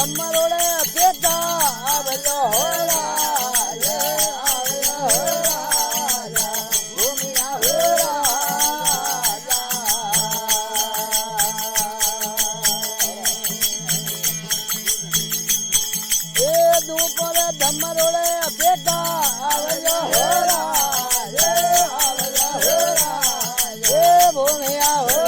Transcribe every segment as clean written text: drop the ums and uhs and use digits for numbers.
ધમરોડે બેટા આવ્યો ધમરોડે બેટા આવ્યો ભૂમિયા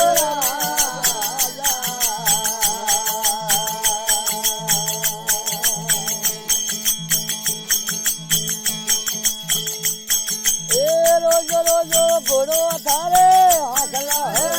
રોજો રોજો ઘોડો થારે હાથલા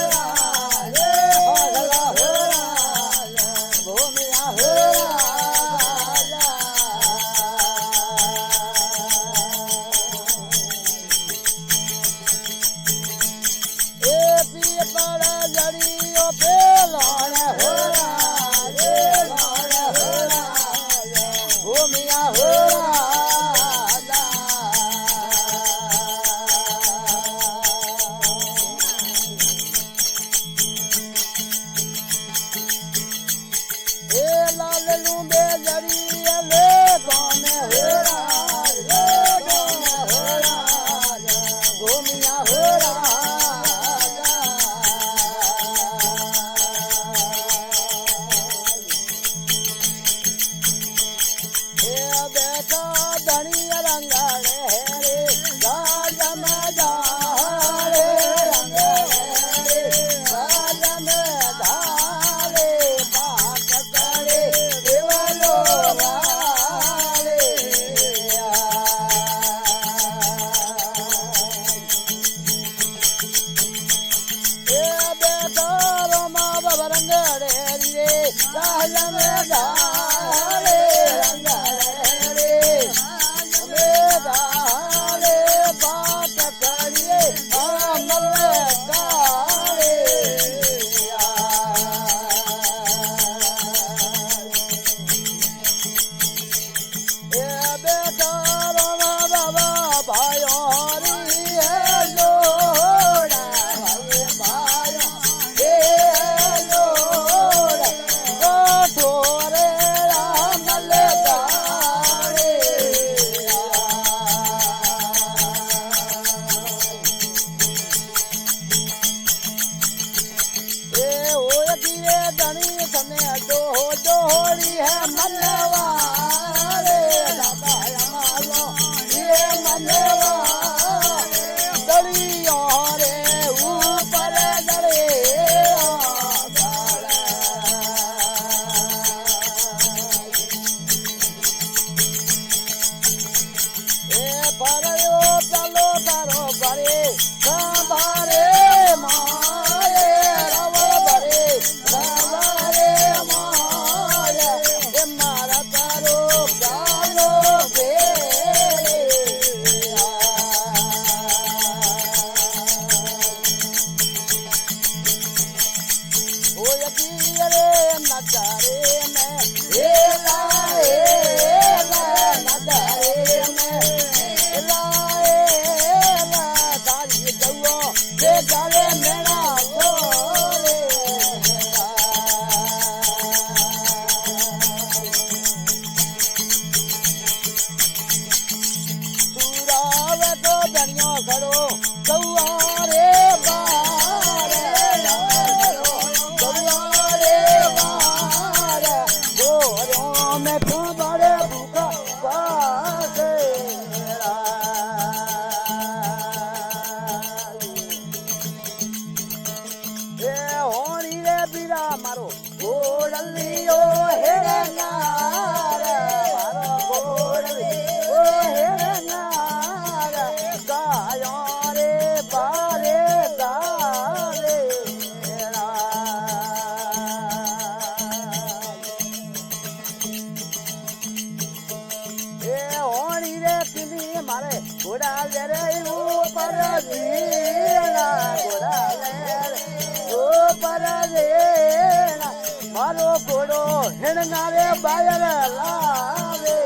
મારો ઘોડો હેણનારે બાયર લાવે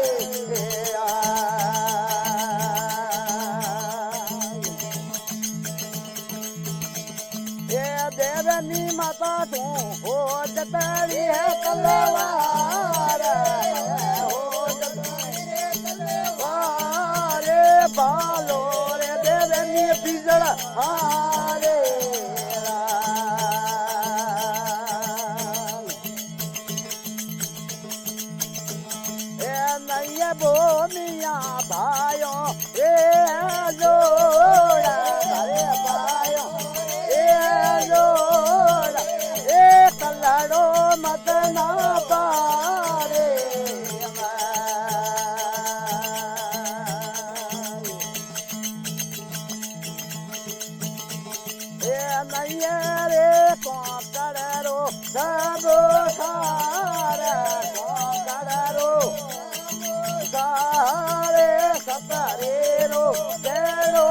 એ દેવની માતા તું હો જતારી હે કલવાર હારે એ નૈયે બોમિયા ભાયો એ જોડા અરે ભાયો એ જોડા એ કલડો મત ના પારે એ નૈયે રે કોકડરો સબો સારા કોકડરો સારે સતરેરો તેરો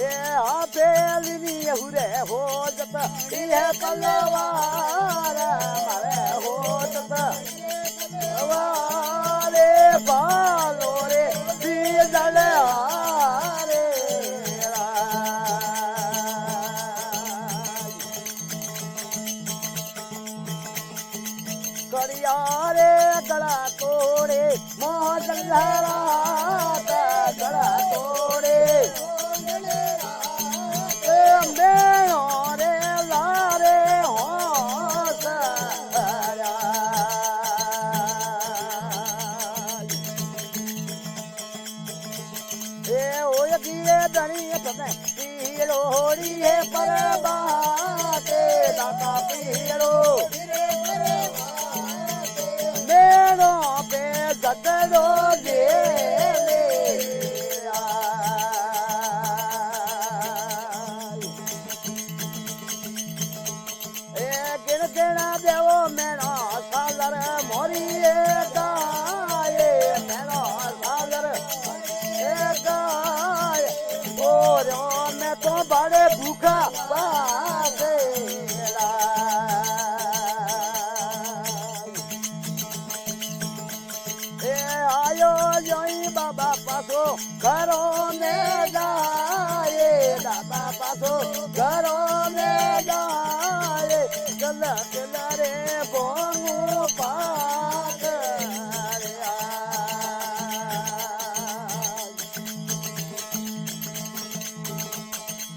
એ આપેલી હુરે હો જત એ કલવાર મારે હો જત વારે બાલો રે બીજલ હારે કરિયારે ગળા તોડે મોહલ્લા ગળા તોડે મેળો રે લારે હોસ એ ઓય દીએ દણી તમે પીળો હોડીએ પરબા કે દાતા પીળો મેળો પે ગદડો દે એ ગિણ ગિણા દેવો મેળો સાલર મોરીએ ગાય મેળો સાલર એ ગાય ઓરો મેં તો બડે ભૂખા બાસે એ આયો જોઈ બાબા પાસો ઘરો ને જાય દાદા પાસો ઘરો ને જાય ચલ ચલ રે બોંગુ પાક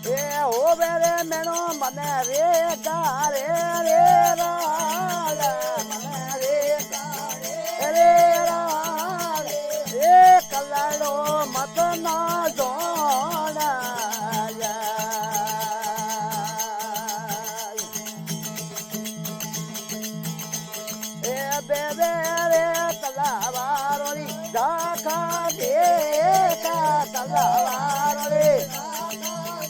એ હોવે રે મેનો મને રે ગારે રે રાલ મને રે ગારે રે રાલ એ કલડો મત ના જોણા એ બેબે રે તલાવારોની દાખા દેખા તલાવારોની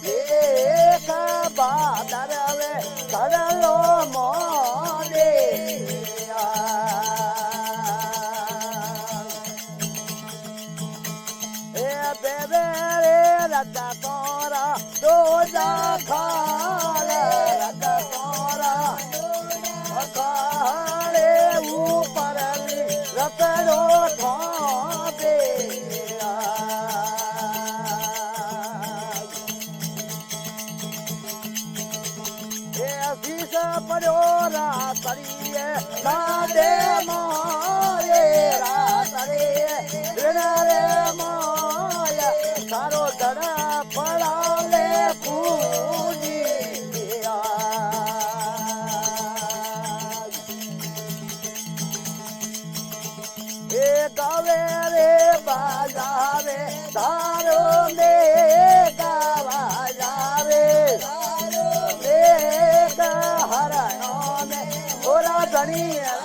એકા બાદર વે કડલો મોડે એ બેબે રે રતા તોરા દોજા ખાલે રતા તોરા ખાલે ઉપર રતડો ઠોકે વિષ પડ્યો રાતરીએ લાડે મોયે રાતરીએ રે મોય સારો દડા પડાલે પૂજી એ ગાવે રે બાજાવે તારો ને ગાવા જાવે હરા ધણી